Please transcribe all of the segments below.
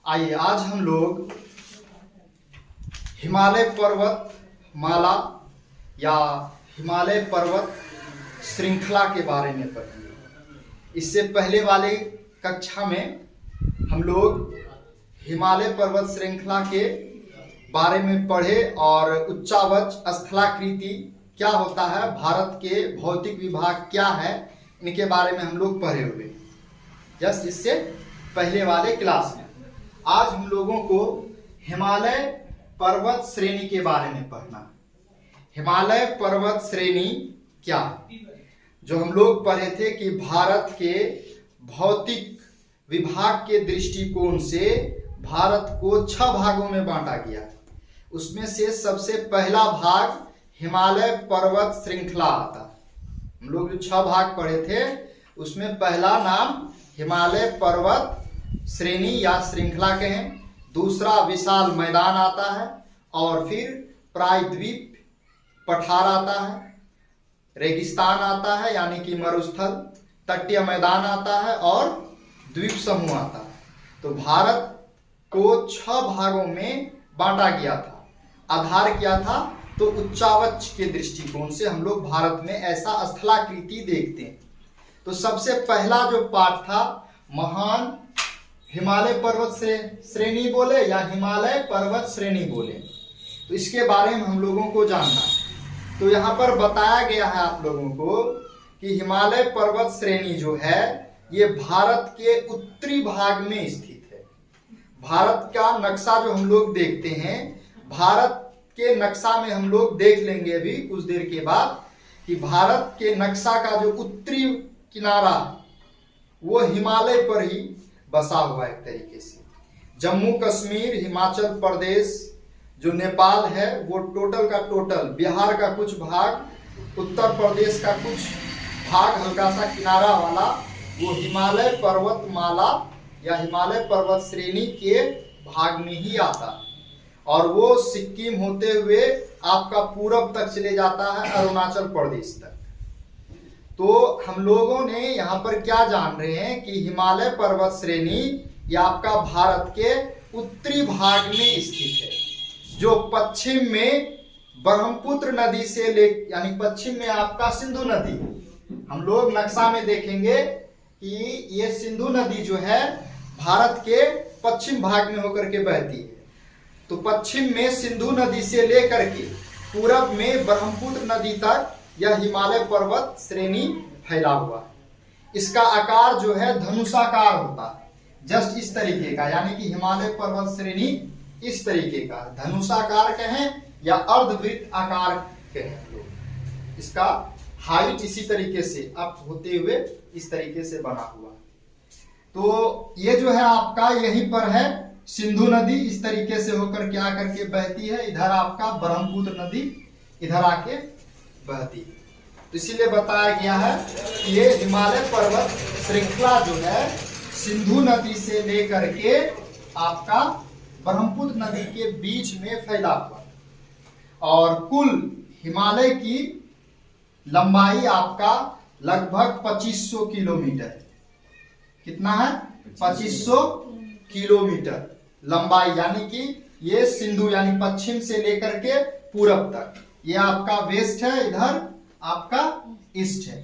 आइए आज हम लोग हिमालय पर्वत माला या हिमालय पर्वत श्रृंखला के बारे में पढ़ेंगे। इससे पहले वाले कक्षा में हम लोग हिमालय पर्वत श्रृंखला के बारे में पढ़े और उच्चावच स्थलाकृति क्या होता है, भारत के भौतिक विभाग क्या है, इनके बारे में हम लोग पढ़े हुए जस्ट इससे पहले वाले क्लास में। आज हम लोगों को हिमालय पर्वत श्रेणी के बारे में पढ़ना। हिमालय पर्वत श्रेणी क्या है, जो हम लोग पढ़े थे कि भारत के भौतिक विभाग के दृष्टिकोण से भारत को 6 भागों में बांटा गया। उसमें से सबसे पहला भाग हिमालय पर्वत श्रृंखला आता। हम लोग जो 6 भाग पढ़े थे उसमें पहला नाम हिमालय पर्वत श्रेणी या श्रृंखला के हैं, दूसरा विशाल मैदान आता है और फिर प्रायद्वीप पठार आता है, रेगिस्तान आता है यानी कि मरुस्थल, तटीय मैदान आता है और द्वीप समूह आता है। तो भारत को 6 भागों में बांटा गया था। आधार क्या था, तो उच्चावच के दृष्टिकोण से हम लोग भारत में ऐसा स्थलाकृति देखते हैं। तो सबसे पहला जो पाठ था महान हिमालय पर्वत श्रेणी बोले या हिमालय पर्वत श्रेणी बोले, तो इसके बारे में हम लोगों को जानना है। तो यहाँ पर बताया गया है आप लोगों को कि हिमालय पर्वत श्रेणी जो है ये भारत के उत्तरी भाग में स्थित है। भारत का नक्शा जो हम लोग देखते हैं, भारत के नक्शा में हम लोग देख लेंगे अभी कुछ देर के बाद कि भारत के नक्शा का जो उत्तरी किनारा वो हिमालय पर ही बसा हुआ है। एक तरीके से जम्मू कश्मीर, हिमाचल प्रदेश, जो नेपाल है वो टोटल का टोटल, बिहार का कुछ भाग, उत्तर प्रदेश का कुछ भाग हल्का सा किनारा वाला वो हिमालय पर्वत माला या हिमालय पर्वत श्रेणी के भाग में ही आता है। और वो सिक्किम होते हुए आपका पूरब तक चले जाता है, अरुणाचल प्रदेश तक। तो हम लोगों ने यहाँ पर क्या जान रहे हैं कि हिमालय पर्वत श्रेणी ये आपका भारत के उत्तरी भाग में स्थित है, जो पश्चिम में ब्रह्मपुत्र नदी से ले यानी पश्चिम में आपका सिंधु नदी, हम लोग नक्शा में देखेंगे कि ये सिंधु नदी जो है भारत के पश्चिम भाग में होकर के बहती है। तो पश्चिम में सिंधु नदी से लेकर के पूरब में ब्रह्मपुत्र नदी तक यह हिमालय पर्वत श्रेणी फैला हुआ है। इसका आकार जो है धनुषाकार होता है, जस्ट इस तरीके का, यानी कि हिमालय पर्वत श्रेणी इस तरीके का धनुषाकार कहें या अर्धवृत्त आकार कहें लोग। इसका हाइट इसी तरीके से अप होते हुए इस तरीके से बना हुआ है। तो ये जो है आपका यहीं पर है सिंधु नदी, इस तरीके से होकर के आकर के बहती है। इधर आपका ब्रह्मपुत्र नदी इधर आके बहती है। तो इसीलिए बताया गया है कि ये हिमालय पर्वत श्रृंखला जो है सिंधु नदी से लेकर के आपका ब्रह्मपुत्र नदी के बीच में फैला हुआ है। और कुल हिमालय की लंबाई आपका लगभग 2500 किलोमीटर है। कितना है? 2500 किलोमीटर लंबाई, यानी कि ये सिंधु यानी पश्चिम से लेकर के पूरब तक, ये आपका वेस्ट है, इधर आपका ईस्ट है।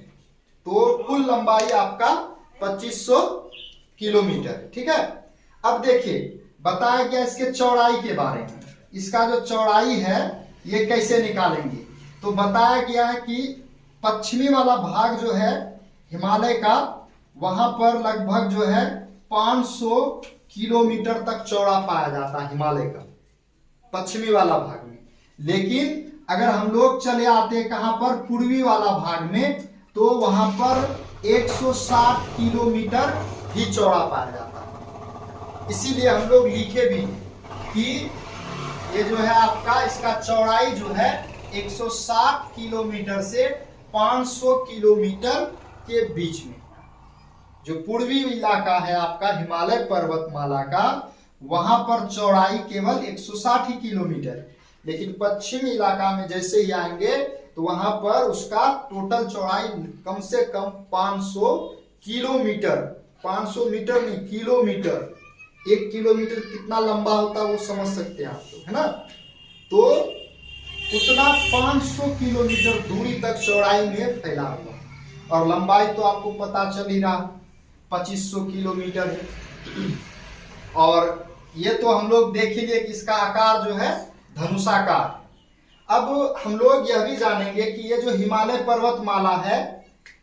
तो कुल लंबाई आपका 2500 किलोमीटर। ठीक है, अब देखिए बताया गया इसके चौड़ाई के बारे में। इसका जो चौड़ाई है ये कैसे निकालेंगे, तो बताया गया है कि पश्चिमी वाला भाग जो है हिमालय का, वहां पर लगभग जो है 500 किलोमीटर तक चौड़ा पाया जाता है हिमालय का पश्चिमी वाला भाग में। लेकिन अगर हम लोग चले आते कहां पर, पूर्वी वाला भाग में, तो वहां पर 160 किलोमीटर ही चौड़ा पाया जाता है। इसीलिए हम लोग लिखे भी कि ये जो है आपका इसका चौड़ाई जो है 160 किलोमीटर से 500 किलोमीटर के बीच में। जो पूर्वी इलाका है आपका हिमालय पर्वतमाला का, वहां पर चौड़ाई केवल 160 ही किलोमीटर, लेकिन पश्चिमी इलाका में जैसे ही आएंगे तो वहां पर उसका टोटल चौड़ाई कम से कम 500 किलोमीटर, 500 मीटर नहीं किलोमीटर, 1 किलोमीटर कितना लंबा होता है वो समझ सकते हैं आप लोग, है ना। तो उतना 500 किलोमीटर दूरी तक चौड़ाई में फैला हुआ, और लंबाई तो आपको पता चल ही रहा 2500 किलोमीटर है। और ये तो हम लोग देख ही लिए कि इसका आकार जो है धनुषाकार। अब हम लोग यह भी जानेंगे कि ये जो हिमालय पर्वतमाला है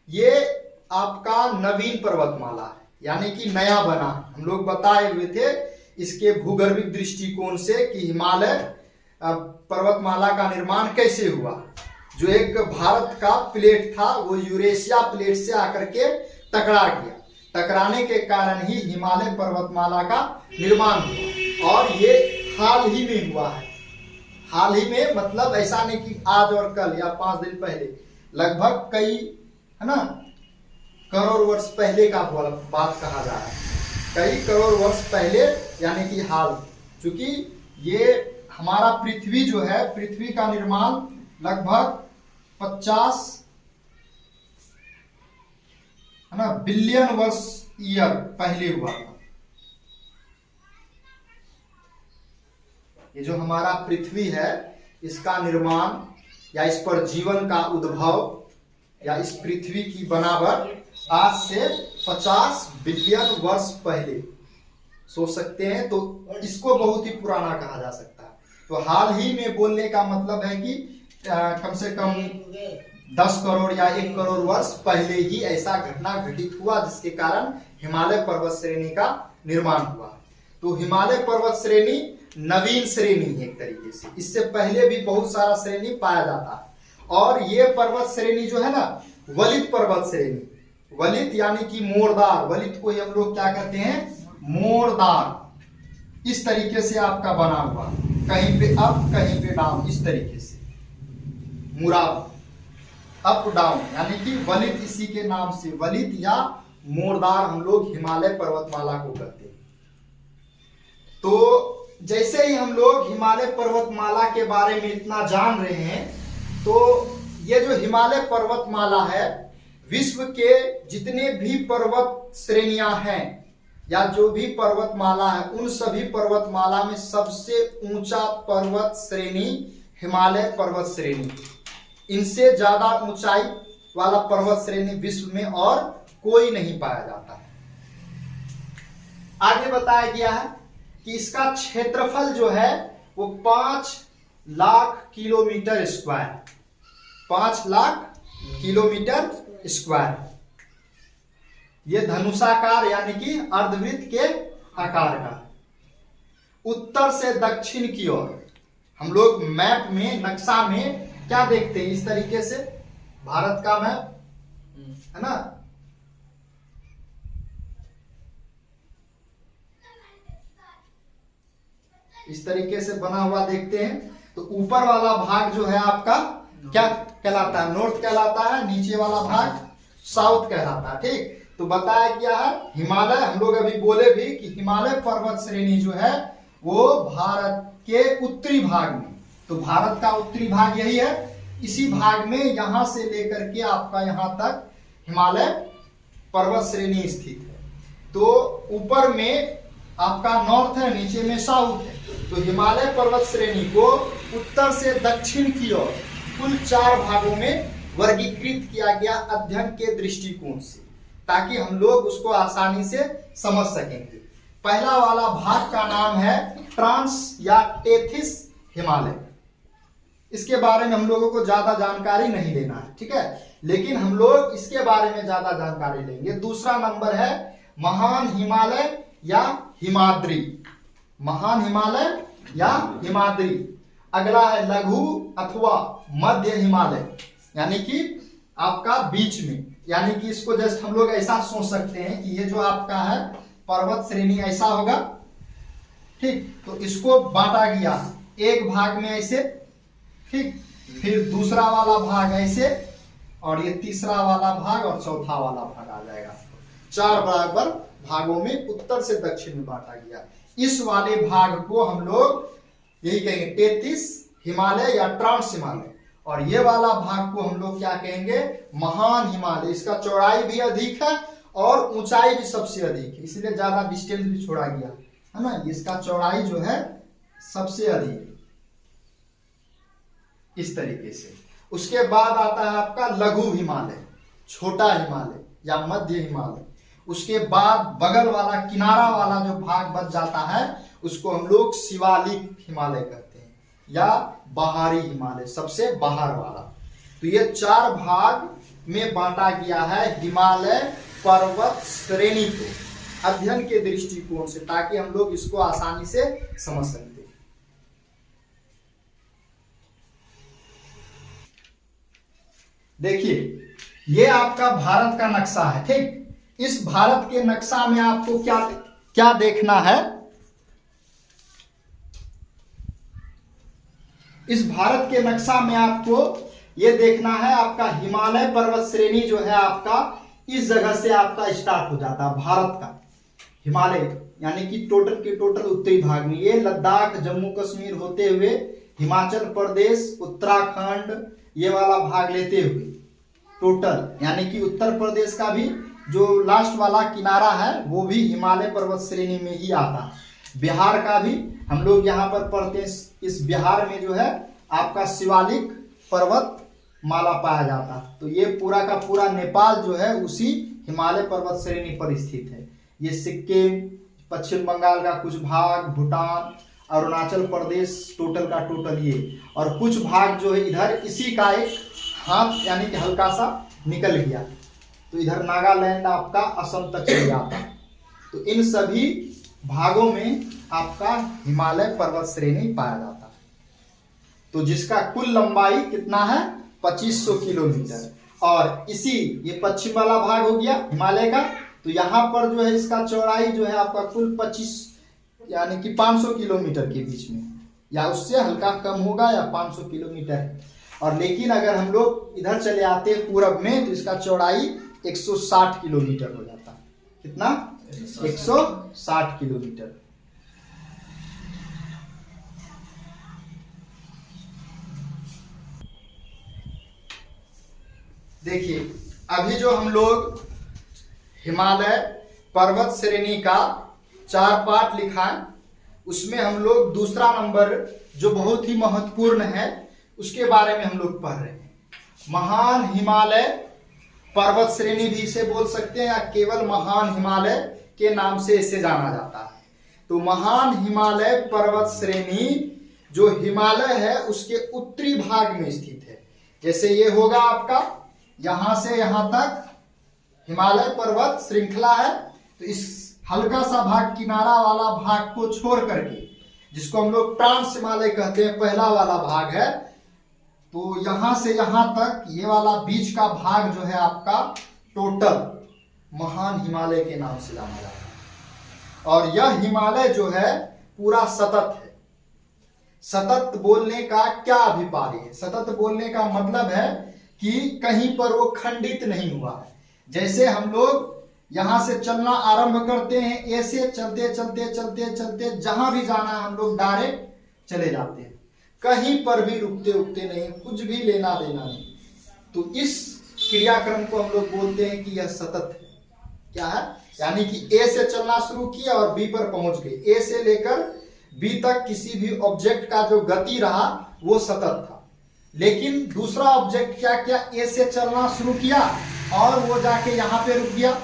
ये आपका नवीन पर्वतमाला है, यानी कि नया बना। हम लोग बताए हुए थे इसके भूगर्भिक दृष्टिकोण से कि हिमालय पर्वतमाला का निर्माण कैसे हुआ। जो एक भारत का प्लेट था वो यूरेशिया प्लेट से आकर के टकरा गया, टकराने के कारण ही हिमालय पर्वतमाला का निर्माण हुआ, और ये हाल ही में हुआ है। हाल ही में मतलब ऐसा नहीं कि आज और कल या 5 दिन पहले, लगभग कई, है ना, करोड़ वर्ष पहले का बात कहा जा रहा है, कई करोड़ वर्ष पहले, यानी कि हाल। क्योंकि ये हमारा पृथ्वी जो है, पृथ्वी का निर्माण लगभग 50 है ना बिलियन वर्ष ईयर पहले हुआ था। ये जो हमारा पृथ्वी है इसका निर्माण या इस पर जीवन का उद्भव या इस पृथ्वी की बनावट आज से 50 बिलियन वर्ष पहले सोच सकते हैं, तो इसको बहुत ही पुराना कहा जा सकता है। तो हाल ही में बोलने का मतलब है कि कम से कम 10 करोड़ या 1 करोड़ वर्ष पहले ही ऐसा घटना घटित हुआ जिसके कारण हिमालय पर्वत श्रेणी का निर्माण हुआ। तो हिमालय पर्वत श्रेणी नवीन श्रेणी है एक तरीके से, इससे पहले भी बहुत सारा श्रेणी पाया जाता है। और ये पर्वत श्रेणी जो है ना वलित पर्वत श्रेणी, वलित यानी कि मोरदार, वलित को हम लोग क्या कहते हैं मोरदार, इस तरीके से आपका बना हुआ, कहीं पे अप कहीं पे डाउन, इस तरीके से मुराब अप डाउन, यानी कि वलित, इसी के नाम से वलित या मोरदार हम लोग हिमालय पर्वतमाला को कहते हैं। तो जैसे ही हम लोग हिमालय पर्वतमाला के बारे में इतना जान रहे हैं, तो ये जो हिमालय पर्वतमाला है विश्व के जितने भी पर्वत श्रेणियां हैं या जो भी पर्वतमाला है उन सभी पर्वतमाला में सबसे ऊंचा पर्वत श्रेणी हिमालय पर्वत श्रेणी। इनसे ज्यादा ऊंचाई वाला पर्वत श्रेणी विश्व में और कोई नहीं पाया जाता है। आगे बताया गया है कि इसका क्षेत्रफल जो है वो 5 lakh kilometre square, 5 lakh kilometre square. ये धनुषाकार यानी कि अर्धवृत्त के आकार का। उत्तर से दक्षिण की ओर हम लोग मैप में, नक्शा में क्या देखते हैं, इस तरीके से भारत का मैप है ना, इस तरीके से बना हुआ देखते हैं। तो ऊपर वाला भाग जो है आपका क्या कहलाता है, नॉर्थ कहलाता है, नीचे वाला भाग साउथ कहलाता है। ठीक, तो बताया गया है हिमालय, हम लोग अभी बोले भी कि हिमालय पर्वत श्रेणी जो है वो भारत के उत्तरी भाग में, तो भारत का उत्तरी भाग यही है, इसी भाग में यहां से लेकर के आपका यहां तक हिमालय पर्वत श्रेणी स्थित है। तो ऊपर में आपका नॉर्थ है, नीचे में साउथ है। तो हिमालय पर्वत श्रेणी को उत्तर से दक्षिण की ओर कुल 4 भागों में वर्गीकृत किया गया अध्ययन के दृष्टिकोण से, ताकि हम लोग उसको आसानी से समझ सकेंगे। पहला वाला भाग का नाम है ट्रांस या टेथिस हिमालय। इसके बारे में हम लोगों को ज्यादा जानकारी नहीं लेना है, ठीक है, लेकिन हम लोग इसके बारे में ज्यादा जानकारी लेंगे। दूसरा नंबर है महान हिमालय या हिमाद्री, महान हिमालय या हिमाद्री। अगला है लघु अथवा मध्य हिमालय, यानी कि आपका बीच में, यानी कि इसको जस्ट हम लोग ऐसा सोच सकते हैं कि ये जो आपका है पर्वत श्रेणी ऐसा होगा, ठीक, तो इसको बांटा गया एक भाग में ऐसे, ठीक, फिर दूसरा वाला भाग ऐसे, और ये तीसरा वाला भाग और चौथा वाला भाग आ जाएगा। 4 बराबर भागों में उत्तर से दक्षिण में बांटा गया। इस वाले भाग को हम लोग यही कहेंगे टेथिस हिमालय या ट्रांस हिमालय, और ये वाला भाग को हम लोग क्या कहेंगे महान हिमालय। इसका चौड़ाई भी अधिक है और ऊंचाई भी सबसे अधिक है, इसलिए ज्यादा डिस्टेंस भी छोड़ा गया है ना, इसका चौड़ाई जो है सबसे अधिक, इस तरीके से। उसके बाद आता है आपका लघु हिमालय, छोटा हिमालय या मध्य हिमालय। उसके बाद बगल वाला किनारा वाला जो भाग बच जाता है उसको हम लोग शिवालिक हिमालय कहते हैं या बाहरी हिमालय, सबसे बाहर वाला। तो ये 4 भाग में बांटा गया है हिमालय पर्वत श्रेणी को, अध्ययन के दृष्टिकोण से, ताकि हम लोग इसको आसानी से समझ सकते। देखिए ये आपका भारत का नक्शा है, ठीक। इस भारत के नक्शा में आपको क्या क्या देखना है, इस भारत के नक्शा में आपको ये देखना है, आपका हिमालय पर्वत श्रेणी जो है आपका इस जगह से आपका स्टार्ट हो जाता है। भारत का हिमालय यानी कि टोटल के टोटल उत्तरी भाग में, ये लद्दाख जम्मू कश्मीर होते हुए हिमाचल प्रदेश उत्तराखंड ये वाला भाग लेते हुए टोटल, यानी कि उत्तर प्रदेश का भी जो लास्ट वाला किनारा है वो भी हिमालय पर्वत श्रेणी में ही आता है। बिहार का भी हम लोग यहाँ पर पढ़ते हैं, इस बिहार में जो है आपका शिवालिक पर्वत माला पाया जाता है। तो ये पूरा का पूरा नेपाल जो है उसी हिमालय पर्वत श्रेणी पर स्थित है। ये सिक्किम, पश्चिम बंगाल का कुछ भाग, भूटान, अरुणाचल प्रदेश टोटल का टोटल ये, और कुछ भाग जो है इधर इसी का एक हाथ यानी कि हल्का सा निकल गया, तो इधर नागालैंड आपका असम तक चले जाता है। तो इन सभी भागों में आपका हिमालय पर्वत श्रेणी पाया जाता है। तो जिसका कुल लंबाई कितना है 2500 किलोमीटर, और इसी ये पश्चिम वाला भाग हो गया हिमालय का, तो यहाँ पर जो है इसका चौड़ाई जो है आपका कुल 25 यानी कि 500 किलोमीटर के बीच में, या उससे हल्का कम होगा, या 500 किलोमीटर है। और लेकिन अगर हम लोग इधर चले आते हैं पूरब में तो इसका चौड़ाई 160 किलोमीटर हो जाता है। कितना? 160 किलोमीटर। देखिए अभी जो हम लोग हिमालय पर्वत श्रेणी का 4 पार्ट लिखा है, उसमें हम लोग दूसरा नंबर जो बहुत ही महत्वपूर्ण है उसके बारे में हम लोग पढ़ रहे हैं। महान हिमालय पर्वत श्रेणी भी इसे बोल सकते हैं, या केवल महान हिमालय के नाम से इसे जाना जाता है। तो महान हिमालय पर्वत श्रेणी जो हिमालय है उसके उत्तरी भाग में स्थित है। जैसे ये होगा आपका यहां से यहां तक हिमालय पर्वत श्रृंखला है, तो इस हल्का सा भाग किनारा वाला भाग को छोड़ करके, जिसको हम लोग ट्रांस हिमालय कहते हैं, पहला वाला भाग है, तो यहां से यहां तक ये वाला बीच का भाग जो है आपका टोटल महान हिमालय के नाम से जाना जाता है। और यह हिमालय जो है पूरा सतत है। सतत बोलने का क्या अभिप्राय है? सतत बोलने का मतलब है कि कहीं पर वो खंडित नहीं हुआ है। जैसे हम लोग यहां से चलना आरंभ करते हैं, ऐसे चलते चलते चलते चलते जहां भी जाना है हम लोग डायरेक्ट चले जाते हैं, कहीं पर भी रुकते उकते नहीं, कुछ भी लेना देना नहीं। तो इस क्रियाक्रम को हम लोग बोलते हैं कि यह सतत है। क्या है? यानी कि ए से चलना शुरू किया और बी पर पहुंच गए, ए से लेकर बी तक किसी भी ऑब्जेक्ट का जो गति रहा वो सतत था। लेकिन दूसरा ऑब्जेक्ट क्या किया, ए से चलना शुरू किया और वो जाके यहाँ पे रुक गया,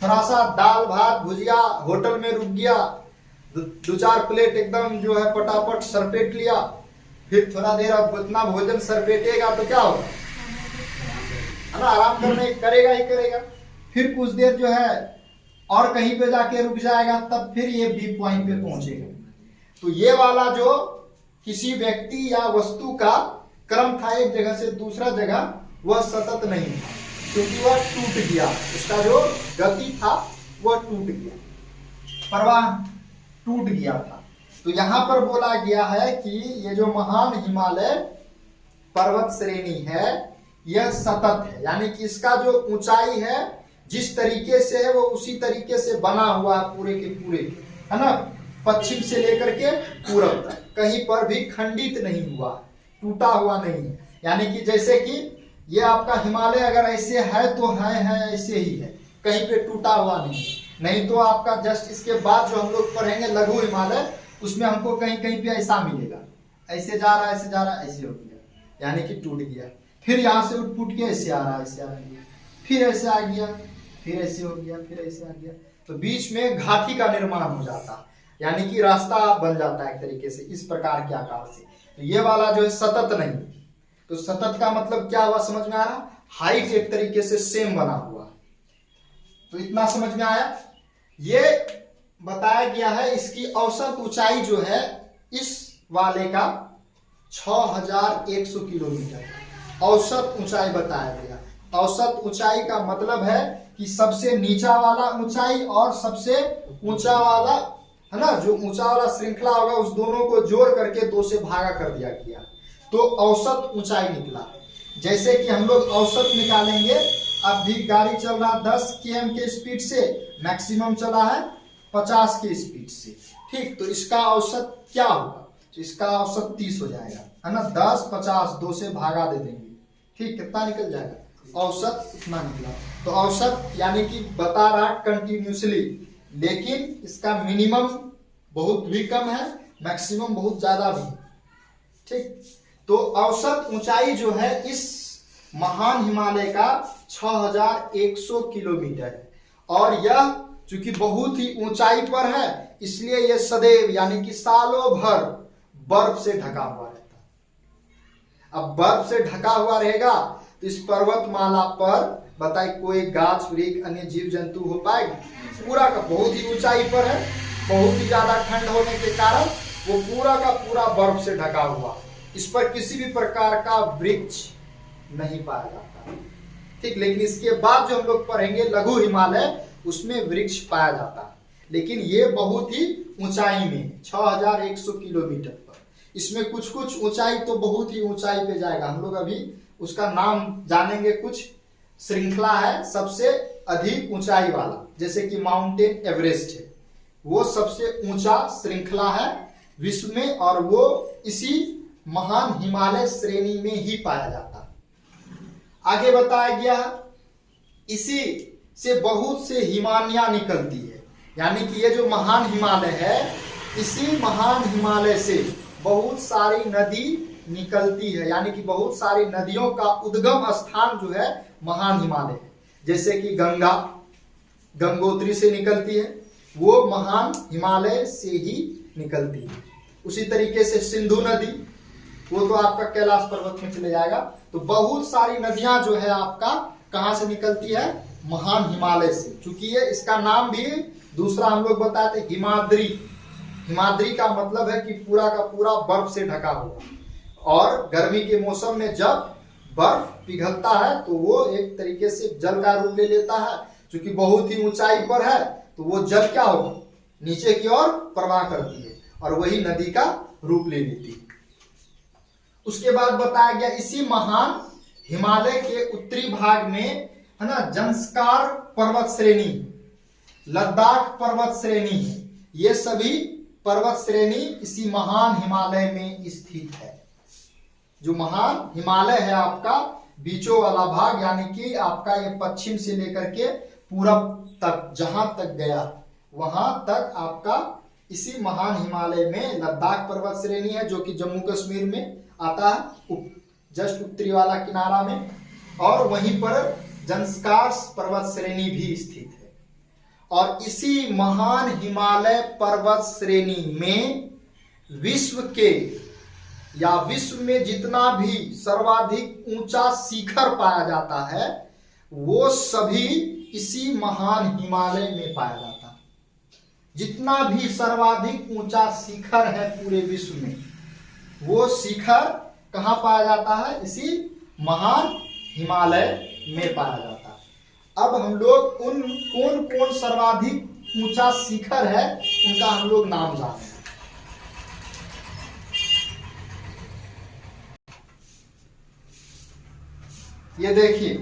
थोड़ा सा दाल भात भुजिया होटल में रुक गया, 2-4 प्लेट एकदम जो है फटाफट सरपेट लिया, फिर थोड़ा देर अब इतना भोजन सरपेटेगा तो क्या होगा, है ना, आराम करने करेगा ही करेगा। फिर कुछ देर जो है और कहीं पे जाके रुक जाएगा, तब फिर ये बी पॉइंट पे पहुंचेगा। तो ये वाला जो किसी व्यक्ति या वस्तु का क्रम था एक जगह से दूसरा जगह, वह सतत नहीं था, क्योंकि वह टूट गया, उसका जो गति था वह टूट गया, प्रवाह टूट गया था। तो यहां पर बोला गया है कि ये जो महान हिमालय पर्वत श्रेणी है यह सतत है, यानी कि इसका जो ऊंचाई है जिस तरीके से है वो उसी तरीके से बना हुआ है पूरे के पूरे, है ना, पश्चिम से लेकर के पूरब तक, कहीं पर भी खंडित नहीं हुआ, टूटा हुआ नहीं है। यानी कि जैसे कि ये आपका हिमालय अगर ऐसे है तो है ऐसे ही है, कहीं पे टूटा हुआ नहीं। नहीं तो आपका जस्ट इसके बाद जो हम लोग पढ़ेंगे लघु हिमालय, उसमें हमको कहीं कहीं पे ऐसा मिलेगा, ऐसे जा रहा है, ऐसे जा रहा है, ऐसे हो गया, यानी कि टूट गया। फिर यहाँ से उठ फूट के ऐसे आ रहा है, ऐसे आ गया, फिर ऐसे आ गया, फिर ऐसे हो गया, फिर ऐसे आ गया, तो बीच में घाटी का निर्माण हो जाता, यानी कि रास्ता बन जाता है एक तरीके से इस प्रकार के आकार से। तो ये वाला जो है सतत नहीं, तो सतत का मतलब क्या हुआ समझ में आ रहा, हाइट एक तरीके से सेम बना हुआ। तो इतना समझ में आया। ये बताया गया है इसकी औसत ऊंचाई जो है इस वाले का 6100 किलोमीटर औसत ऊंचाई बताया गया। औसत ऊंचाई का मतलब है कि सबसे नीचा वाला ऊंचाई और सबसे ऊंचा वाला, है ना, जो ऊंचा वाला श्रृंखला होगा उस दोनों को जोड़ करके 2 से भागा कर दिया गया, तो औसत ऊंचाई निकला। जैसे कि हम लोग औसत निकालेंगे, अब भी गाड़ी चल रहा 10 km के स्पीड से, मैक्सिमम चला है 50 के स्पीड से, ठीक। तो इसका औसत क्या होगा, तो इसका औसत 30 हो जाएगा, है ना। 10 50 2 से भागा दे देंगे, ठीक, कितना निकल जाएगा, औसत इतना निकला। तो औसत यानी कि बता रहा कंटिन्यूसली, लेकिन इसका मिनिमम बहुत भी कम है, मैक्सिमम बहुत ज्यादा भी, ठीक। तो औसत ऊंचाई जो है इस महान हिमालय का 6100 किलोमीटर है, और यह चूंकि बहुत ही ऊंचाई पर है इसलिए यह सदैव यानी कि सालों भर बर्फ से ढका हुआ रहता है। अब बर्फ से ढका हुआ रहेगा तो इस पर्वतमाला पर बताइए कोई गाछ वृक्ष अन्य जीव जंतु हो पाएगा, पूरा का बहुत ही ऊंचाई पर है, बहुत ही ज्यादा ठंड होने के कारण वो पूरा का पूरा बर्फ से ढका हुआ, इस पर किसी भी प्रकार का वृक्ष नहीं पाया जाता, ठीक। लेकिन इसके बाद जो हम लोग पढ़ेंगे लघु हिमालय, उसमें वृक्ष पाया जाता है, लेकिन ये बहुत ही ऊंचाई में 6100 किलोमीटर पर। इसमें कुछ कुछ ऊंचाई तो बहुत ही ऊंचाई पे जाएगा, हम लोग अभी उसका नाम जानेंगे। कुछ श्रृंखला है सबसे अधिक ऊंचाई वाला, जैसे कि माउंटेन एवरेस्ट है, वो सबसे ऊंचा श्रृंखला है विश्व में, और वो इसी महान हिमालय श्रेणी में ही पाया जाता है। आगे बताया गया इसी से बहुत से हिमानियां निकलती है, यानी कि ये जो महान हिमालय है, इसी महान हिमालय से बहुत सारी नदी निकलती है, यानी कि बहुत सारी नदियों का उद्गम स्थान जो है महान हिमालय है। जैसे कि गंगा गंगोत्री से निकलती है, वो महान हिमालय से ही निकलती है। उसी तरीके से सिंधु नदी, वो तो आपका कैलाश पर्वत में चले जाएगा। तो बहुत सारी नदियां जो है आपका कहां से निकलती है, महान हिमालय से। चूंकि ये इसका नाम भी दूसरा हम लोग बताते हिमाद्री, हिमाद्री का मतलब है कि पूरा का पूरा बर्फ से ढका हुआ, और गर्मी के मौसम में जब बर्फ पिघलता है तो वो एक तरीके से जल का रूप ले लेता है। चूंकि बहुत ही ऊंचाई पर है तो वो जल क्या होगा, नीचे की ओर प्रवाह करती है, और वही नदी का रूप ले लेती है। उसके बाद बताया गया इसी महान हिमालय के उत्तरी भाग में, है ना, जंस्कार पर्वत श्रेणी, लद्दाख पर्वत श्रेणी, ये सभी पर्वत श्रेणी इसी महान हिमालय में स्थित है। जो महान हिमालय है आपका बीचों वाला भाग, यानी कि आपका ये पश्चिम से लेकर के पूरब तक जहां तक गया वहां तक आपका इसी महान हिमालय में लद्दाख पर्वत श्रेणी है, जो कि जम्मू कश्मीर में आता है, जस्ट उत्तरी वाला किनारा में, और वहीं पर जंस्कार पर्वत श्रेणी भी स्थित है। और इसी महान हिमालय पर्वत श्रेणी में विश्व के या विश्व में जितना भी सर्वाधिक ऊंचा शिखर पाया जाता है वो सभी इसी महान हिमालय में पाया जाता है। जितना भी सर्वाधिक ऊंचा शिखर है पूरे विश्व में, वो शिखर कहाँ पाया जाता है, इसी महान हिमालय में पाया जाता है। अब हम लोग उन कौन कौन सर्वाधिक ऊंचा शिखर है उनका हम लोग नाम जानेंगे। ये देखिए